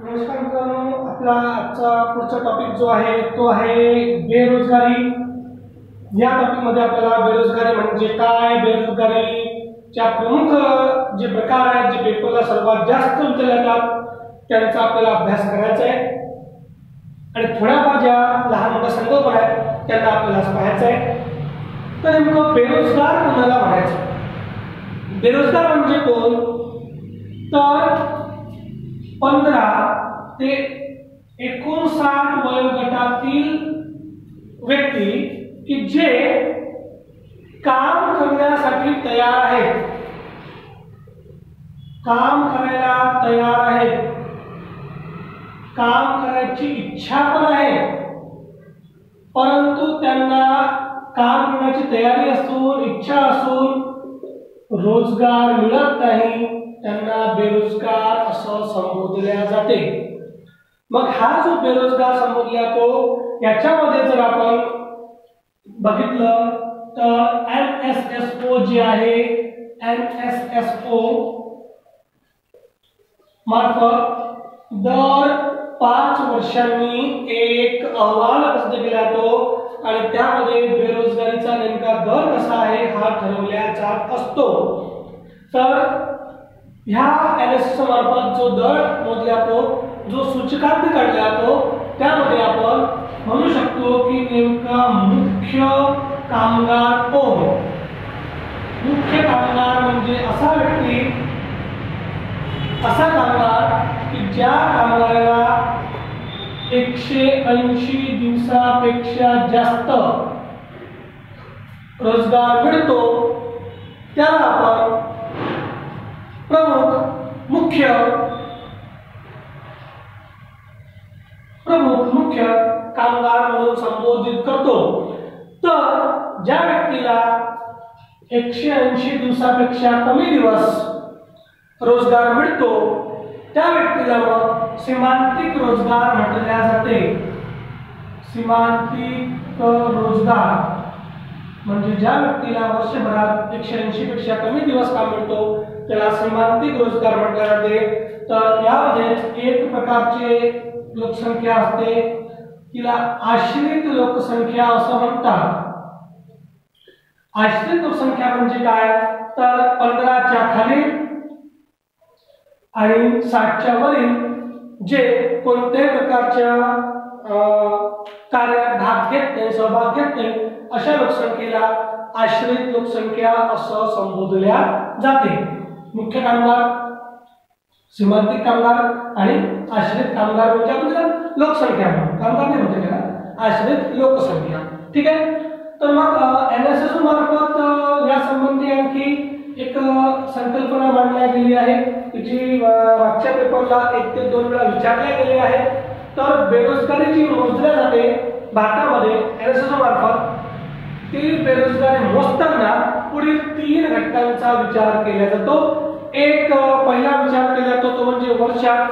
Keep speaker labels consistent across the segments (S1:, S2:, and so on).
S1: नमस्कार मित्रांनो, आपला आजचा पुढचा टॉपिक जो आहे तो आहे बेरोजगारी। या टॉपिक मध्ये आपल्याला बेरोजगारी म्हणजे काय, बेरोजगारीच्या प्रमुख जे प्रकार आहेत, जे पेपरला सर्वात जास्त विचारले जातात त्यांचा आपल्याला अभ्यास करायचा आहे आणि थोड्याफार ज्या लहान मोठ्या संकल्पना आहेत त्यांना आपल्याला पाहायचं आहे। तर नेमकं बेरोजगार कोणाला म्हणायचं? बेरोजगार म्हणजे कोण? तर 15 ते 59 वयोगटातील व्यक्ती की जे काम करण्यासाठी तयार आहेत, काम करायला तयार आहेत, काम करायची इच्छा पण आहे, परंतु त्यांना काम करण्याची तयारी असून, इच्छा असून रोजगार मिळत नाही, त्यांना बेरोजगार असं संबोधल्या जाते। मग हा जो बेरोजगार संबोधला तो याच्यामध्ये जर आपण बघितलं तर NSSO जे आहे, NSSO मार्फत दर 5 वर्षांनी एक अहवाल प्रसिद्ध केला जातो आणि त्यामध्ये बेरोजगारीचा नेमका दर कसा आहे हा ठरवला जात असतो। तर ह्या NSSO मार्फत जो दर मोजला जातो, जो सूचकांक काढला जातो, त्यामध्ये आपण म्हणू शकतो की नेमका मुख्य कामगार कोण? मुख्य कामगार म्हणजे असा व्यक्ती, असा कामगार की ज्या कामगाराला 180 दिवसापेक्षा जास्त रोजगार मिळतो त्याला आपण प्रमुख मुख्य कामगार म्हणून संबोधित करतो। तर ज्या व्यक्तीला 180 दिवसापेक्षा कमी दिवस रोजगार मिळतो त्या व्यक्तीला मग सीमांतिक रोजगार म्हटले जाते। सीमांतिक रोजगार म्हणजे ज्या व्यक्तीला वर्षभरात 180 पेक्षा कमी दिवस काम मिळतो त्याला सीमांतिक रोजगार म्हटले जाते। तर यामध्ये एक प्रकारचे लोकसंख्या असते, तिला आश्रित लोकसंख्या असं म्हणतात। आश्रित लोकसंख्या म्हणजे काय? तर 15च्या खालील आणि 60च्या वरील जे कोणत्याही प्रकारच्या कार्यात भाग घेत नाही, सहभाग घेत नाही, अशा लोकसंख्येला आश्रित लोकसंख्या असं संबोधल्या जाते। मुख्य कामगार, सीमांतिक कामगार आणि आश्रित कामगार म्हणजे आपल्याला लोकसंख्या कामगार नाही म्हणते त्याला, आश्रित लोकसंख्या। ठीक आहे। तर मग NSSO मार्फत या संबंधी आणखी एक संकल्पना मांडण्यात गेली आहे जी मागच्या पेपरला 1 ते 2 वेळा विचारल्या गेली आहे। तर बेरोजगारी जी मोजल्या जाते भारतामध्ये NSSO मार्फत, ती बेरोजगारी मोजताना पुढील 3 घटकांचा विचार केला जातो। एक पहिला विचार केला जातो तो म्हणजे वर्षात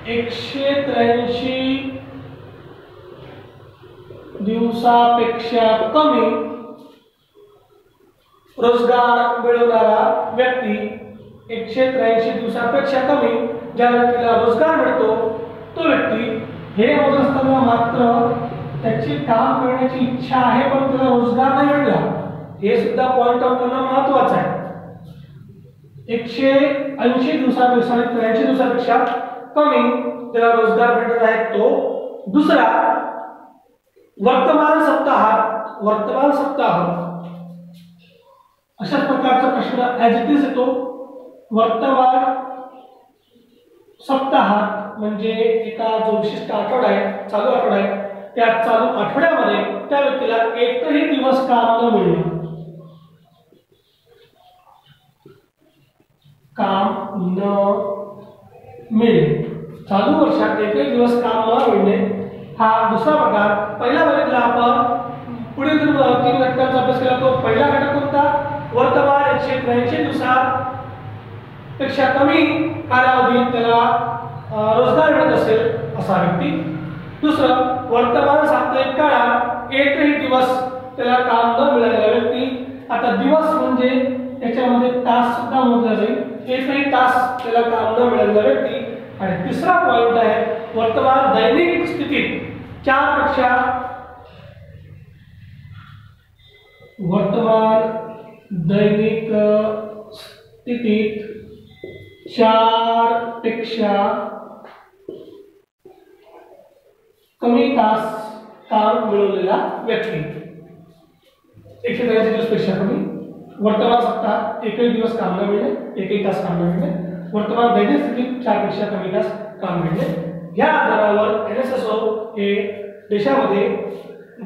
S1: 183 दिवसापेक्षा कमी रोजगार मिळवणारा व्यक्ती, 183 दिवसापेक्षा कमी ज्या व्यक्तीला रोजगार मिळतो तो व्यक्ती, हे मोजत असताना मात्र त्याची काम करण्याची इच्छा आहे पण त्याला रोजगार नाही मिळाला, हे सुद्धा पॉइंट आउट करणं महत्त्वाचं आहे। 180 दिवसापेक्षा 83 दिवसापेक्षा कमी त्याला रोजगार भेटत आहे तो। दुसरा, वर्तमान सप्ताह अशा प्रकारचा प्रश्न ॲज इट इज येतो। वर्तमान सप्ताह म्हणजे एका जो विशिष्ट आठवडा आहे, चालू आठवडा आहे, त्या चालू आठवड्यामध्ये त्या व्यक्तीला एकही दिवस काम न मिळणे, काम न मिळणे, चालू वर्षात एकही दिवस काम न मिळणे हा दुसरा प्रकार। पहिला बघितला आपण, पुढील 3 घटकांचा अभ्यास केला तो पहिला घटक कोणता? वर्तमान 183 दिवसापेक्षा कमी कालावधीत त्याला रोजगार मिळत असेल असा व्यक्ती। दुसरं, वर्तमान साप्ताहिक काळात एकही दिवस त्याला काम न मिळालेला व्यक्ती। आता दिवस म्हणजे त्याच्यामध्ये तास सुद्धा मोजला जाईल, एकही तास त्याला काम न मिळालेल्या व्यक्ती. आणि तिसरा पॉइंट आहे वर्तमान दैनिक स्थितीत 4 पेक्षा वर्तमान दैनिक स्थितीत 4 पेक्षा कमी तास काम मिळवलेला व्यक्ती. 183 दिवस पेक्षा कमी वर्तमान सप्ताह एकही दिवस काम न मिळणे, एकही तास काम न मिळणे, वर्तमान दैनिक स्थितीत 4 पेक्षा कमी तास काम मिळणे. या दरावर NSSO हे देशामध्ये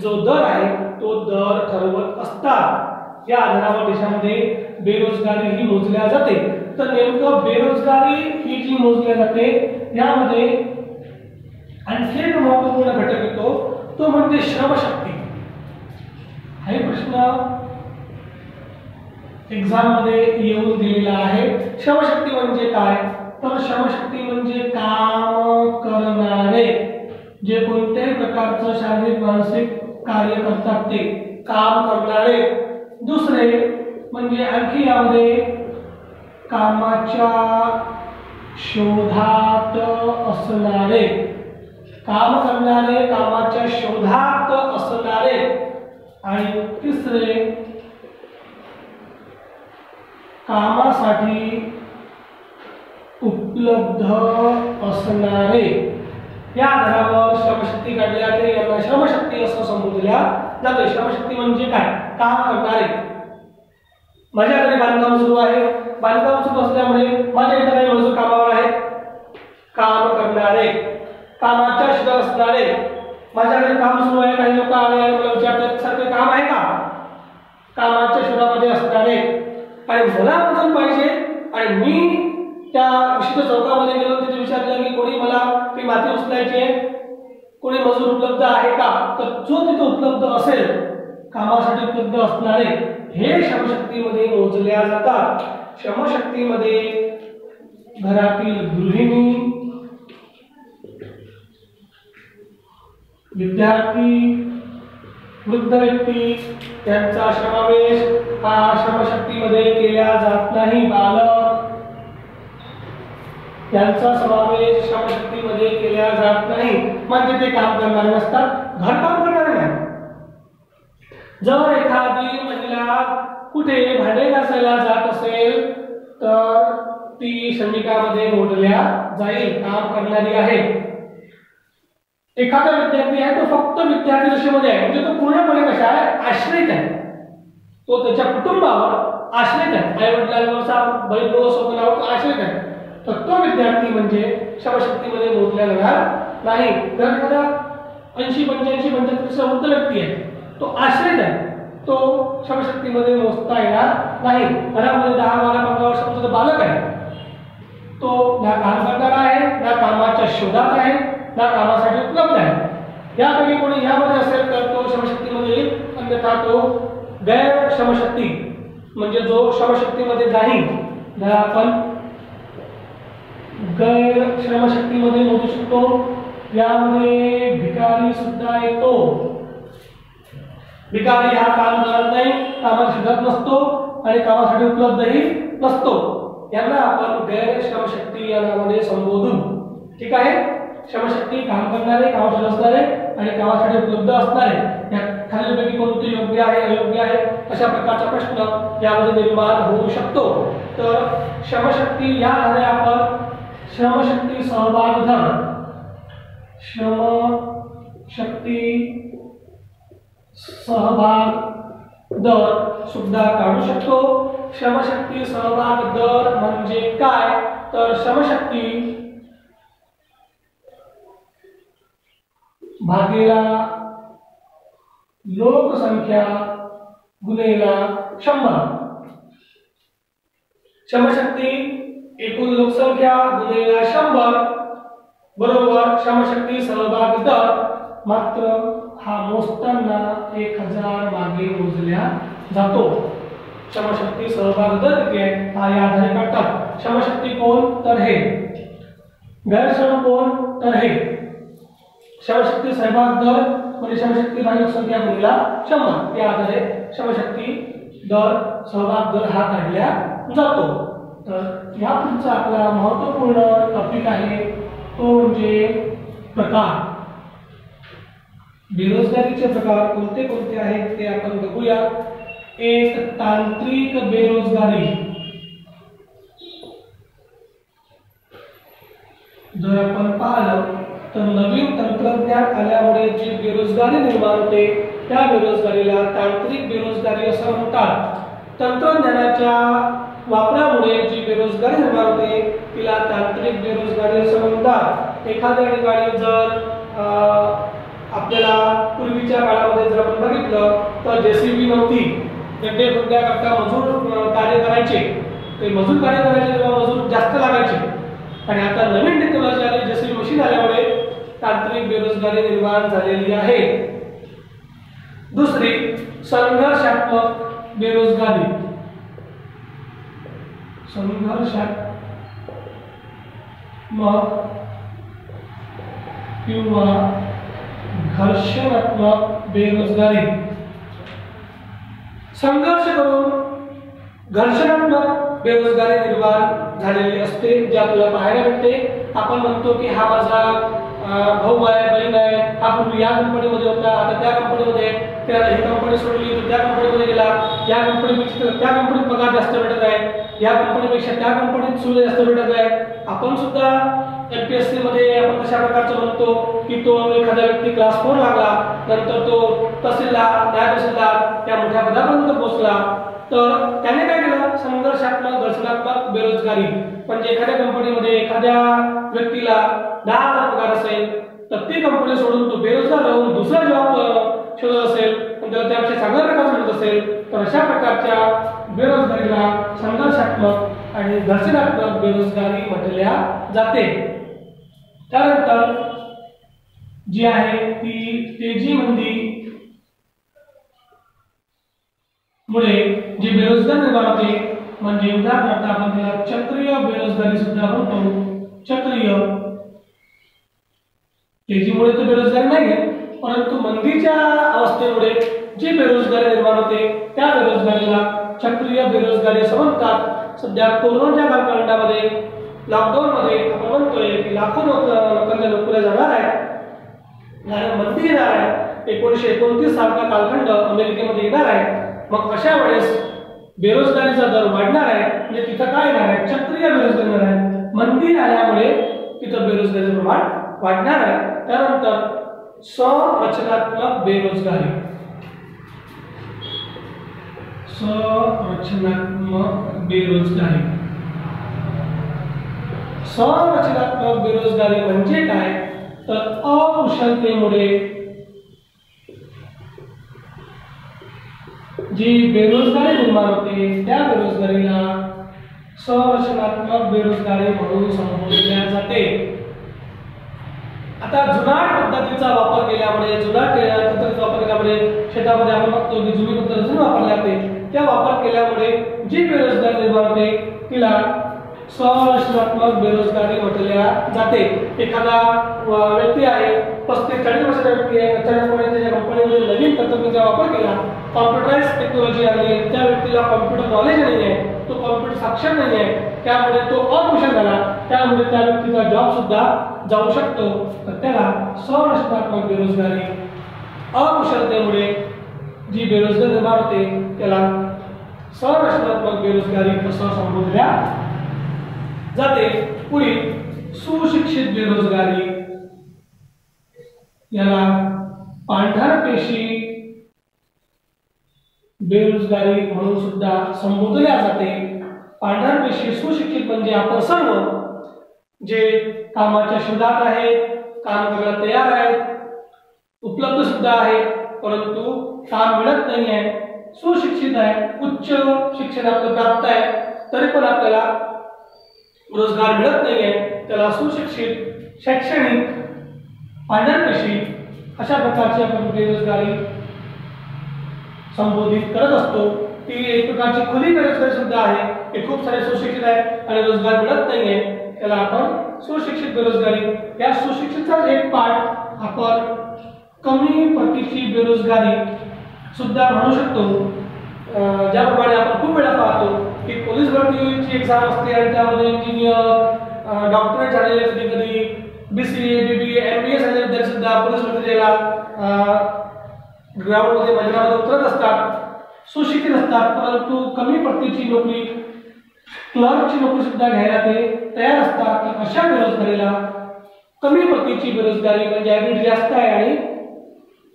S1: जो दर आहे तो दर ठरवत असतात. या आधारावर देशामध्ये बेरोजगारी ही मोजल्या जाते. तर नेमकं बेरोजगारी ही जी मोजल्या जाते यामध्ये आणखी एक महत्त्वपूर्ण घटक येतो, तो म्हणजे श्रमशक्ती. हा प्रश्न एक्झाम मध्ये येऊन दिलेला आहे. श्रमशक्ती म्हणजे काय? तर श्रमशक्ती म्हणजे काम करणारे, जे कोणत्याही प्रकारचं शारीरिक मानसिक कार्य करतात ते काम करणारे. दुसरे म्हणजे आणखी यामध्ये कामाच्या शोधात असणारे, काम करणारे, कामाच्या शोधात असणारे. आणि तिसरे कामासाठी उपलब्ध असणारे. या आधारावर श्रमशक्ती काढली जाते. यांना श्रमशक्ती असं संबोधल्या जाते. श्रमशक्ती म्हणजे काय? काम करणारे. माझ्याकडे बांधकाम सुरू आहे, बांधकाम सुरू असल्यामुळे माझ्या इथे काही मजूर कामावर आहे, काम करणारे, कामाच्या शोधात असणारे. माझ्याकडे काम सुरू आहे, काही लोक आले आणि मला विचारतात सर काम आहे का? कामाच्या शोधामध्ये असणारे. आणि मला मदत पाहिजे आणि मी त्या विशिष्ट चौकामध्ये गेलो, तिथे विचारलं की कोणी मला ती माती उचलायची आहे, कोणी मजूर उपलब्ध आहे का? तर जो तिथे उपलब्ध असेल, कामासाठी उपलब्ध असणारे, हे श्रमशक्तीमध्ये मोजल्या जातात. श्रमशक्तीमध्ये घरातील गृहिणी, विद्यार्थी, वृद्ध व्यक्ती यांचा समावेश हा श्रमशक्तीमध्ये केला जात नाही. बालक यांचा समावेश श्रमशक्तीमध्ये केला जात नाही, म्हणजे ते काम करणारे नसतात, घरकाम करणारे नाही. जर एखादी महिला कुठे भांडे घासायला जात असेल तर ती श्रमिकामध्ये मोडल्या जाईल, काम करणारी आहे. एखादा विद्यार्थी आहे तो फक्त विद्यार्थी दशेमध्ये आहे, म्हणजे तो पूर्णपणे कशा आहे? आश्रित आहे. तो त्याच्या कुटुंबावर आश्रित आहे, आई वडिलांवर, बहीण भाऊ स्वतःवर आश्रित आहे. तर तो विद्यार्थी म्हणजे श्रमशक्तीमध्ये मोजला जाणार नाही. जर एखादा 80, 85, 75 वृद्ध व्यक्ती आहे, तो आश्रित आहे, तो श्रमशक्तीमध्ये मोजता येणार नाही. घरामध्ये 10, 12, 15 वर्षाचा बालक आहे, तो ना काम करणारा आहे, ना कामाच्या शोधात आहे, ना कामासाठी उपलब्ध आहे. यापैकी कोणी यामध्ये असेल तर तो श्रमशक्तीमध्ये येईल, अन्यथा तो गैर श्रमशक्ती म्हणजे जो श्रमशक्तीमध्ये नाही, ज्याला आपण गैर श्रमशक्तीमध्ये मोजू शकतो. यामध्ये भिकारी सुद्धा येतो. भिकारी हा काम करत नाही, कामात शोधात नसतो आणि कामासाठी उपलब्धही नसतो. यांना आपण गैर श्रमशक्ती या नावाने संबोधू. ठीक आहे. श्रमशक्ती काम करणारे, कामात असणारे आणि कामासाठी उपलब्ध असणारे, या खालीलपैकी कोणते योग्य आहे, अयोग्य आहे, अशा प्रकारचा प्रश्न यामध्ये निर्माण होऊ शकतो. तर श्रमशक्ती या आधारे आपण श्रमशक्ती सहभाग दर, श्रमशक्ती सहभाग दर सुद्धा काढू शकतो. श्रमशक्ती सहभाग दर म्हणजे काय? तर श्रमशक्ती भागेला लोकसंख्या गुणेला 100. श्रमशक्ती एकूण लोकसंख्या गुणेला 100 बरोबर श्रमशक्ती सहभाग दर. मात्र हा मोजताना 1000 मागे मोजल्या जातो. श्रमशक्ती सहभाग दर किती आहे हा या आधारे काढतात. श्रमशक्ती कोण? तर हे. गैरश्रम कोण? तर हे. श्रमशक्ती सहभाग दर म्हणजे श्रमशक्ती भागिले लोकसंख्या गुणिले 100 या आधारे श्रमशक्ती दर सहभाग दर हा काढला जातो। तर या पुढचा आपला महत्त्वपूर्ण टॉपिक आहे तो म्हणजे प्रकार। बेरोजगारीचे प्रकार कोणते कोणते आहेत ते आपण बघूया। एक तांत्रिक बेरोजगारी। जर आपण पाहिलं तर नवीन तंत्रज्ञान आल्यामुळे जी बेरोजगारी निर्माण होते त्या बेरोजगारीला तांत्रिक बेरोजगारी असं म्हणतात। तंत्रज्ञानाच्या वापरामुळे जी बेरोजगारी निर्माण होते तिला तांत्रिक बेरोजगारी असं म्हणतात। एखाद्या ठिकाणी जर आपल्याला पूर्वीच्या काळामध्ये जर आपण बघितलं तर जेसीबी नव्हती, गड्डे खोदण्याकरता मजूर कार्य करायचे, ते मजूर कार्य करायचे तेव्हा मजूर जास्त लागायचे आणि आता नवीन टेक्नॉलॉजी आली, जेसीबी मशीन आल्यामुळे तांत्रिक बेरोजगारी निर्माण झालेली आहे। दुसरी संघर्षात्मक बेरोजगारी। संघर्षात्मक किंवा घर्षणात्मक बेरोजगारी। संघर्ष करून घर्षणात्मक बेरोजगारी निर्माण झालेली असते जे आपल्याला पाहायला भेटते। आपण म्हणतो की हा माझा भाऊ आहे, बहीण आहे, हा पूर्वी या कंपनीमध्ये होता, आता त्या कंपनीमध्ये, त्याला ही कंपनी सोडली तर त्या कंपनीमध्ये गेला, या कंपनीपेक्षा त्या कंपनीत पगार जास्त भेटत आहे, या कंपनीपेक्षा त्या कंपनीत सुविधा जास्त भेटत आहे। आपण सुद्धा एमपीएससी मध्ये आपण तशा प्रकारचं म्हणतो की तो एखादा व्यक्ती क्लास 4 लागला, नंतर तो तहसीलदार, न्याय तहसीलदार या मोठ्या पदापर्यंत पोहोचला, तर त्याने काय केलं, संघर्षात्मक घर्षणात्मक बेरोजगारी। म्हणजे एखाद्या कंपनीमध्ये एखाद्या व्यक्तीला 10,000 पगार असेल तर ती कंपनी सोडून तो बेरोजगार राहून दुसरा जॉब शोधत असेल पण त्याला त्यापेक्षा चांगल्या प्रकारचा मिळत असेल तर अशा प्रकारच्या बेरोजगारीला संघर्षात्मक आणि घर्षणात्मक बेरोजगारी म्हटल्या जाते। त्यानंतर जी आहे ती तेजी मंदी मुळे जी बेरोजगारी निर्माण होते म्हणजे उदाहरणार्थ आपण त्याला चक्रीय बेरोजगारी सुद्धा म्हणतो। चक्रीय तेजीमुळे तर बेरोजगारी नाही आहे परंतु मंदीच्या अवस्थेमुळे जी बेरोजगारी निर्माण होते त्या बेरोजगारीला चक्रीय बेरोजगारी असं म्हणतात। सध्या कोरोनाच्या कालखंडामध्ये लॉकडाऊन मध्ये आपण म्हणतोय की लाखो लोकांच्या नोकऱ्या जाणार आहेत आणि मंदी येणार आहे। 1929 सालचा कालखंड अमेरिकेमध्ये येणार आहे। मग अशा वेळेस बेरोजगारीचा दर वाढणार आहे म्हणजे तिथं काय येणार आहे, चक्रीय बेरोजगारी येणार आहे। मंदी आल्यामुळे तिथं बेरोजगारीचं प्रमाण वाढणार आहे। त्यानंतर संरचनात्मक बेरोजगारी। संरचनात्मक बेरोजगारी। संरचनात्मक बेरोजगारी म्हणजे काय तर अकुशलतेमुळे जी बेरोजगारी निर्माण होते त्या बेरोजगारीला संरचनात्मक बेरोजगारी म्हणून संबोधल्या जाते। आता जुनाट पद्धतीचा वापर केल्यामुळे जुनाट तंत्राचा वापर केल्यामुळे शेतामध्ये आपण बघतो की जुनी पद्धत जर वापरली जाते त्या वापर केल्यामुळे जी बेरोजगारी निर्माण होते तिला संरचनात्मक बेरोजगारी म्हटल्या जाते। एखादा व्यक्ती आहे 35-40 वर्षाचा व्यक्ती आहे, अचानकपणे त्याच्या कंपनीमध्ये नवीन तंत्रज्ञानाचा वापर केला, कॉम्प्युटराइज टेक्नॉलॉजी आली, त्या व्यक्तीला कॉम्प्युटर नॉलेज नाही आहे, तो कॉम्प्युटर साक्षर नाही आहे, त्यामुळे तो अकुशल झाला, त्यामुळे त्या व्यक्तीचा जॉब सुद्धा जाऊ शकतो तर त्याला संरचनात्मक बेरोजगारी। अकुशलतेमुळे जी बेरोजगारी निर्माण होते त्याला संरचनात्मक बेरोजगारी असं संबोधल्या जाते। पुढील सुशिक्षित बेरोजगारी, याला पांढरपेशी बेरोजगारी म्हणून सुद्धा संबोधल्या जाते। पांढरपेशी सुशिक्षित म्हणजे आपण सर्व जे कामाच्या शोधात आहेत, काम करायला तयार आहेत, उपलब्ध सुद्धा आहेत परंतु काम मिळत नाही आहे, सुशिक्षित आहे, उच्च शिक्षण आपलं प्राप्त आहे तरी पण आपल्याला रोजगार मिळत नाही आहे, त्याला सुशिक्षित, शैक्षणिक, पांढरपेशी अशा प्रकारची आपण बेरोजगारी संबोधित करत असतो। ती एक प्रकारची खुली बेरोजगारी सुद्धा आहे की खूप सारे सुशिक्षित आहे आणि रोजगार मिळत नाही आहे, त्याला आपण सुशिक्षित बेरोजगारी। या सुशिक्षितचा एक पार्ट आपण कमी पटीची बेरोजगारी सुद्धा म्हणू शकतो। ज्याप्रमाणे आपण खूप वेळा पाहतो की पोलीस भरतीची एक्झाम असते आणि त्यामध्ये इंजिनियर, डॉक्टरेट झालेले, कधी कधी BCA, BBA, MBA झालेले विद्यार्थी सुद्धा पोलीस भरती द्यायला ग्राउंडमध्ये मैदानामध्ये उतरत असतात, सुशिक्षित असतात, परंतु कमी पट्टीची नोकरी, क्लर्कची नोकरी सुद्धा घ्यायला ते तयार असतात. तर अशा बेरोजगारीला कमी पट्टीची बेरोजगारी म्हणजे ॲव्हरेज जास्त आहे आणि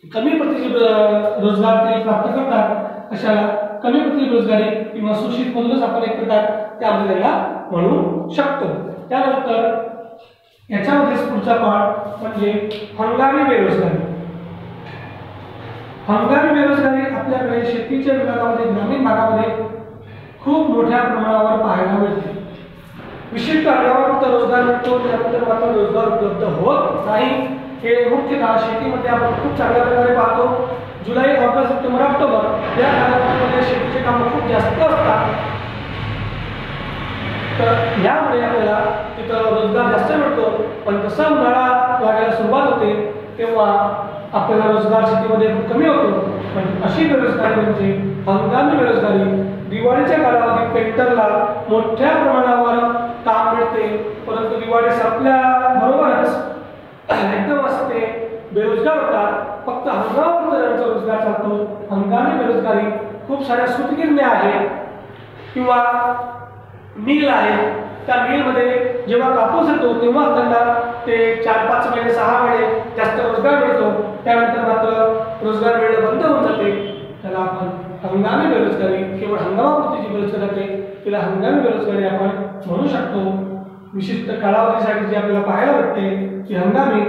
S1: कमी पट्टीची रोजगार ते प्राप्त करतात, अशाला कमी पट्टीची बेरोजगारी किंवा सुशिक्षित म्हणूनच आपण एक प्रकार त्यामध्ये त्याला म्हणू शकतो. त्यानंतर याच्यामध्येच पुढचा पाठ म्हणजे हंगामी बेरोजगारी. हंगामी बेरोजगारी आपल्याकडे शेतीच्या विभागामध्ये, ग्रामीण भागामध्ये खूप मोठ्या प्रमाणावर पाहायला मिळते. विशिष्ट हंगामात फक्त रोजगार मिळतो, त्यानंतर मात्र रोजगार उपलब्ध होत नाही. हे मुख्यतः शेतीमध्ये आपण खूप चांगल्या प्रकारे पाहतो. जुलै, ऑगस्ट, सप्टेंबर, ऑक्टोबर या कालावधीमध्ये शेतीचे कामं खूप जास्त असतात. तर यामुळे आपल्याला तिथं रोजगार जास्त मिळतो. पण जसा उन्हाळा लागायला सुरुवात होते तेव्हा आपल्याला रोजगार शेतीमध्ये खूप कमी होतो. पण अशी बेरोजगारी म्हणजे हंगामी बेरोजगारी. दिवाळीच्या कालावधीत पेंटरला मोठ्या प्रमाणावर काम मिळते, परंतु दिवाळी संपल्याबरोबरच एकदम असते बेरोजगार होतात. फक्त हंगामापुरता त्यांचा रोजगार चालतो. हंगामी बेरोजगारी खूप साऱ्या सूतगिरण्या आहेत किंवा मिल आहे. त्या मिलमध्ये जेव्हा कापूस येतो तेव्हा त्यांना ते 4-5 महिने 6 महिने जास्त रोजगार मिळतो. त्यानंतर मात्र रोजगार मिळणं बंद होऊन जाते. त्याला आपण हंगामी बेरोजगारी, केवळ हंगामापुरती जी बेरोजगारी असते तिला हंगामी बेरोजगारी आपण म्हणू शकतो. विशिष्ट कालावधीसाठी जी आपल्याला पाहायला भेटते ती हंगामी.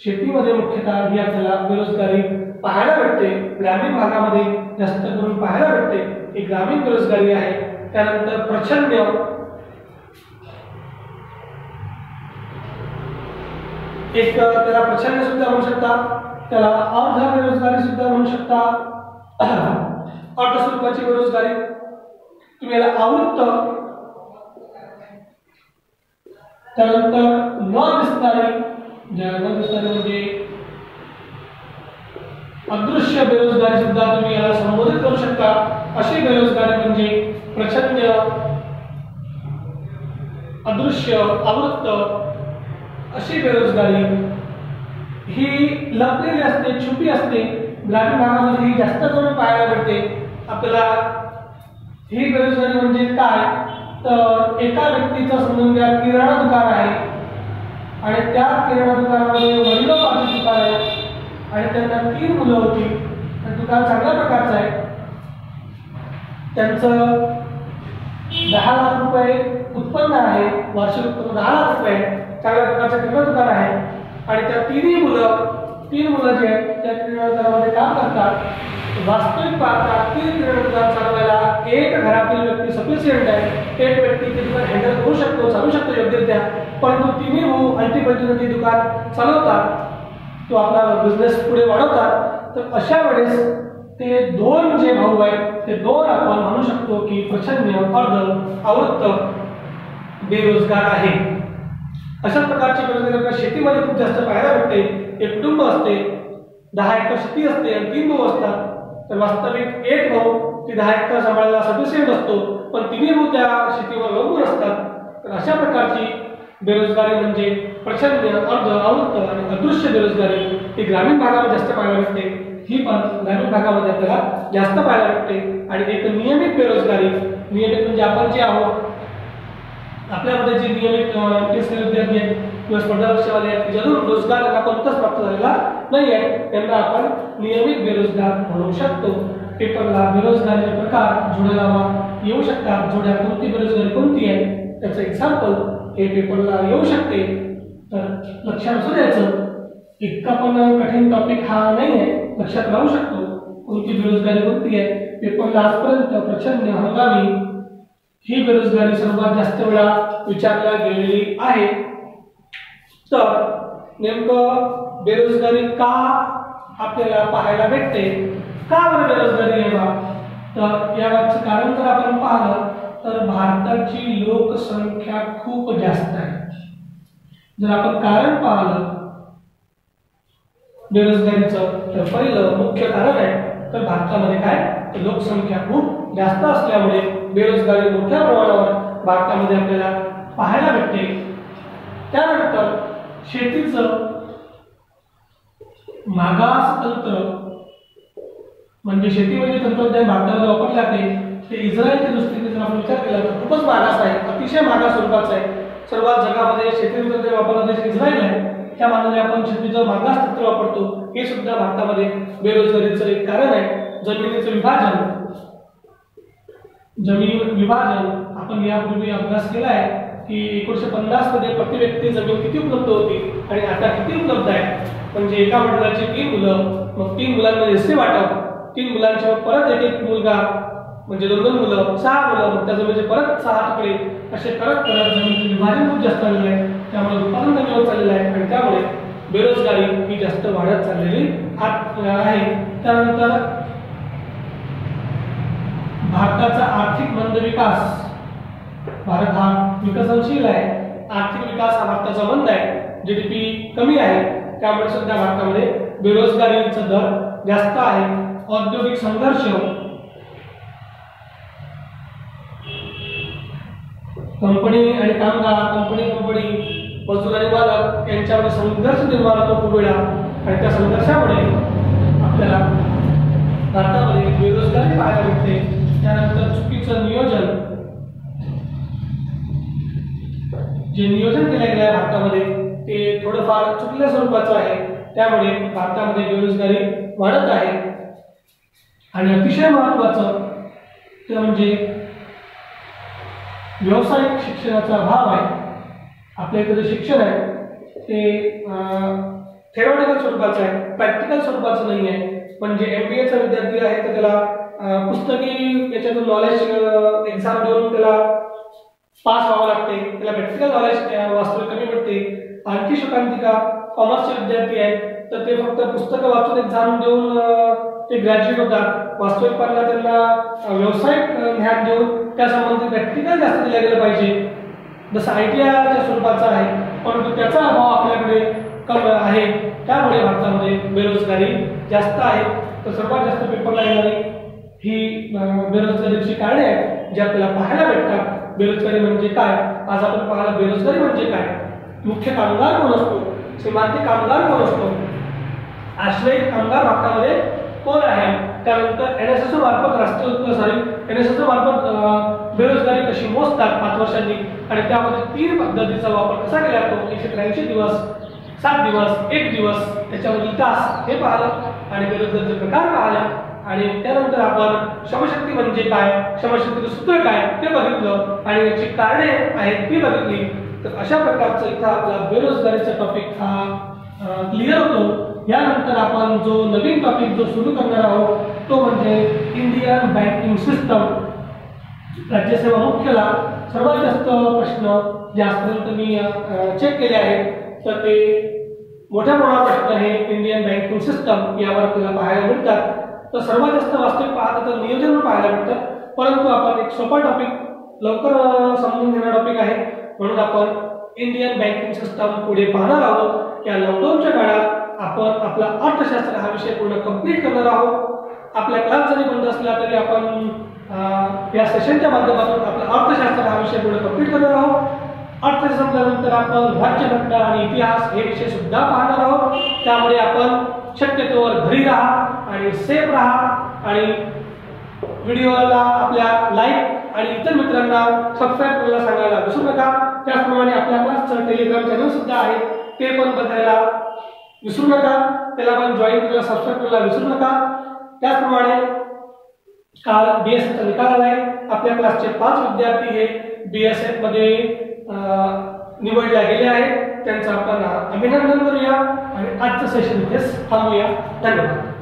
S1: शेतीमध्ये मुख्यतः ही आपल्याला बेरोजगारी पाहायला भेटते. ग्रामीण भागामध्ये जास्त करून पाहायला भेटते. ही ग्रामीण बेरोजगारी आहे. त्यानंतर प्रचंड एक त्याला प्रचंड सुद्धा म्हणू शकता, त्याला अर्ध बेरोजगारी सुद्धा म्हणू शकता. अर्ध स्वरूपाची बेरोजगारी, तुम्ही याला आवृत्त, त्यानंतर न दिसणारी, न दिसणारी म्हणजे अदृश्य बेरोजगारी सुद्धा तुम्ही याला संबोधित करू शकता. अशी बेरोजगारी म्हणजे प्रचंड, अदृश्य, आवृत्त अशी बेरोजगारी. ही लपलेली असते, छुपी असते. ग्रामीण भागामध्ये ही जास्त करून पाहायला मिळते. आपल्याला ही बेरोजगारी म्हणजे काय, तर एका व्यक्तीचं समजून घ्या किराणा दुकान आहे आणि त्या किराणा दुकानामध्ये वडिलोपार्जित दुकान आहे आणि त्यांना 3 मुलं होती. दुकान चांगल्या प्रकारचं आहे. त्यांचं 10 लाख रुपये उत्पन्न आहे, वार्षिक उत्पन्न 10 लाख रुपये, चांगल्या प्रकारचं किराणा दुकान आहे. आणि त्या 3 मुलं जे आहेत त्या किराणा दुकानामध्ये काम करतात. वास्तविक पाहता 3 किराणा दुकान चालवायला एक घरातील व्यक्ती सफिशियंट आहे. एक व्यक्ती ते दुकान हँडल करू शकतो, चालू शकतो योग्यरित्या. परंतु 3 भाऊ अल्टीपल्टीने ते दुकान चालवतात, तो आपला बिझनेस पुढे वाढवतात. तर अशा वेळेस ते 2 जे भाऊ आहेत ते 2 आपण म्हणू शकतो की प्रचंड, अर्ध, आवृत्त बेरोजगार आहे. अशा प्रकारची बेरोजगारी शेतीमध्ये खूप जास्त पाहायला भेटते. एक कुटुंब असते, 10 एकर शेती असते आणि 3 भाऊ असतात. तर वास्तविक एक भाऊ ती 10 एकर सांभाळायला सफिशियंट असतो, पण 3 भाऊ त्या शेतीवर अवलंबून असतात. तर अशा प्रकारची बेरोजगारी म्हणजे प्रचंड, अर्ध, आवृत्त आणि अदृश्य बेरोजगारी ही ग्रामीण भागामध्ये जास्त पाहायला भेटते. ही पण ग्रामीण भागामध्ये आपल्याला जास्त पाहायला भेटते. आणि एक नियमित बेरोजगारी, नियमित म्हणजे आपण जे आहोत, आपल्यामध्ये जे नियमित विद्यार्थी आहेत किंवा स्पर्धा परीक्षावाले आहेत की अजून रोजगार त्यांना कोणताच प्राप्त झालेला नाही आहे, त्यांना आपण नियमित बेरोजगार म्हणू शकतो. पेपरला बेरोजगारीचे प्रकार जोड्या लावा येऊ शकतात. जोड्या कोणती बेरोजगारी कोणती आहे त्याचं एक्झाम्पल हे पेपरला येऊ शकते. तर लक्षात असू द्यायचं, इतका पण कठीण टॉपिक हा नाही आहे, लक्षात राहू शकतो. कोणती बेरोजगारी कोणती आहे पेपरला आजपर्यंत प्रचंड, हंगामी ही बेरोजगारी सर्वात जास्त वेळा विचारल्या गेलेली आहे. तर नेमकं बेरोजगारी का आपल्याला पाहायला भेटते, का बरं बेरोजगारी आहे बा, तर यावरचं कारण जर आपण पाहिलं तर भारताची लोकसंख्या खूप जास्त आहे. जर आपण कारण पाहिलं बेरोजगारीचं तर पहिलं मुख्य कारण आहे तर भारतामध्ये काय तर लोकसंख्या खूप जास्त असल्यामुळे बेरोजगारी मोठ्या प्रमाणावर भारतामध्ये आपल्याला पाहायला भेटते. त्यानंतर शेतीचं मागास तंत्र म्हणजे शेतीमध्ये तंत्रज्ञान भारतामध्ये वापरले जाते ते इस्रायलच्या दृष्टीने जर आपण विचार केला तर खूपच मागास आहे, अतिशय मागास स्वरूपाचं आहे. सर्वात जगामध्ये शेती तंत्रज्ञान वापरणारा देश इस्रायल आहे. त्या मानाने आपण शेतीचं मागास तंत्र वापरतो. हे सुद्धा भारतामध्ये बेरोजगारीचं एक कारण आहे. जमिनीचं विभाजन आपण यापूर्वी अभ्यास केला आहे की 1950 मध्ये प्रति व्यक्ती जमीन किती उपलब्ध होती आणि आता किती उपलब्ध आहे. म्हणजे एका वडिलांची 3 मुलं, मग 3 मुलांमध्ये हिस्से वाटप, 3 मुलांच्या परत एक मुलगा म्हणजे 2 मुलं, 6 मुलं, मग त्या जमिनीचे परत 6 तुकडे असे करत करत जमिनीचे विभाजन खूप जास्त झालेलं आहे. त्यामुळे उत्पादन कमी होत चाललेलं आहे आणि त्यामुळे बेरोजगारी ही जास्त वाढत चाललेली आहे. त्यानंतर भारताचा आर्थिक मंद विकास, भारत हा विकसनशील आहे, आर्थिक विकास हा भारताचा मंद आहे, जीडीपी कमी आहे, त्यामुळे सध्या भारतामध्ये बेरोजगारीचा दर जास्त आहे. औद्योगिक संघर्ष, कंपनी आणि कामगार, कंपनी मजदूर आणि मालक यांच्यामध्ये संघर्ष निर्माण होतो खूप वेळा आणि त्या संघर्षामुळे आपल्याला भारतामध्ये बेरोजगारी पाहायला मिळते. त्यानंतर चुकीचं नियोजन, जे नियोजन केलं गेलं आहे भारतामध्ये ते थोडंफार चुकल्या स्वरूपाचं आहे. त्यामुळे भारतामध्ये बेरोजगारी वाढत आहे. आणि अतिशय महत्त्वाचं ते म्हणजे व्यावसायिक शिक्षणाचा अभाव आहे. आपल्या इथे जे शिक्षण आहे ते थेरॉटिकल स्वरूपाचं आहे, प्रॅक्टिकल स्वरूपाचं नाही आहे. म्हणजे MBAचा विद्यार्थी आहे तर त्याला पुस्तकी याच्यातून नॉलेज एक्झाम देऊन त्याला पास व्हावं लागते, त्याला प्रॅक्टिकल नॉलेज वास्तविक कमी पडते. आणखी शोकांतिका कॉमर्सचे विद्यार्थी आहेत तर ते फक्त पुस्तकं वाचून एक्झाम देऊन ते ग्रॅज्युएट होतात. वास्तविकपणे त्यांना व्यावसायिक ज्ञान देऊन त्या संबंधित प्रॅक्टिकल जास्त दिलं गेलं पाहिजे, जसं ITIच्या स्वरूपाचा आहे, परंतु त्याचा अभाव आपल्याकडे कमी आहे. त्यामुळे भारतामध्ये बेरोजगारी जास्त आहे. तर सर्वात जास्त पेपरला येणारी ही बेरोजगारीची कारणे आहेत जी आपल्याला पाहायला भेटतात. बेरोजगारी म्हणजे काय, आज आपण पाहिलं बेरोजगारी म्हणजे काय, मुख्य कामगार कोण असतो, सीमांती कामगार कोण असतो, आश्रयित कामगार भारतामध्ये कोण आहे, त्यानंतर NSS मार्फत NSS मार्फत बेरोजगारी कशी मोजतात 5 वर्षांनी आणि त्यामध्ये 3 पद्धतीचा वापर कसा केला जातो, 183 दिवस, 7 दिवस, 1 दिवस, त्याच्यावरील तास हे पाहिलं आणि बेरोजगारीचे प्रकार पाहिले. आणि त्यानंतर आपण श्रमशक्ती म्हणजे काय, श्रमशक्तीचं सूत्र काय ते बघितलं आणि याची कारणे आहेत ती बघितली. तर अशा प्रकारचं इथं आपला बेरोजगारीचा टॉपिक हा क्लिअर होतो. यानंतर आपण जो नवीन टॉपिक जो सुरू करणार आहोत तो म्हणजे इंडियन बँकिंग सिस्टम. राज्यसेवा मुख्यला सर्वात जास्त प्रश्न जे आजपर्यंत मी चेक केले आहेत तर ते मोठ्या प्रमाणात प्रश्न हे इंडियन बँकिंग सिस्टम यावर आपल्याला पाहायला मिळतात. तर सर्वात जास्त वास्तविक पाहता तर नियोजन पाहायला मिळतं, परंतु आपण एक सोपा टॉपिक लवकर समजून घेणारा टॉपिक आहे म्हणून आपण इंडियन बँकिंग सिस्टम पुढे पाहणार आहोत. या लॉकडाऊनच्या काळात आपण आपला अर्थशास्त्र हा विषय पूर्ण कंप्लीट करणार आहोत. आपल्या क्लास जरी बंद असला तरी आपण या सेशनच्या माध्यमातून आपला अर्थशास्त्र हा विषय पूर्ण कंप्लीट करणार आहोत. अर्थशास्त्र संपल्यानंतर आपण राज्यघटना आणि इतिहास हे विषय सुद्धा पाहणार आहोत. त्यामुळे आपण शक्यतोवर घरी राहा आणि सेफ राहा आणि व्हिडिओला आपल्या लाईक आणि इतर मित्रांना सबस्क्राईब करायला सांगायला विसरू नका. त्याचप्रमाणे आपल्या क्लासचं टेलिग्राम चॅनल सुद्धा आहे ते पण बघायला विसरू नका, त्याला पण जॉईन करायला सबस्क्राईब करायला विसरू नका. त्याचप्रमाणे काल BSF चा निकाल आलाय. आपल्या क्लासचे 5 विद्यार्थी हे BSF मध्ये निवडले गेले आहेत. त्यांचं आपण अभिनंदन करूया आणि आजचं सेशन इथेच थांबूया. धन्यवाद.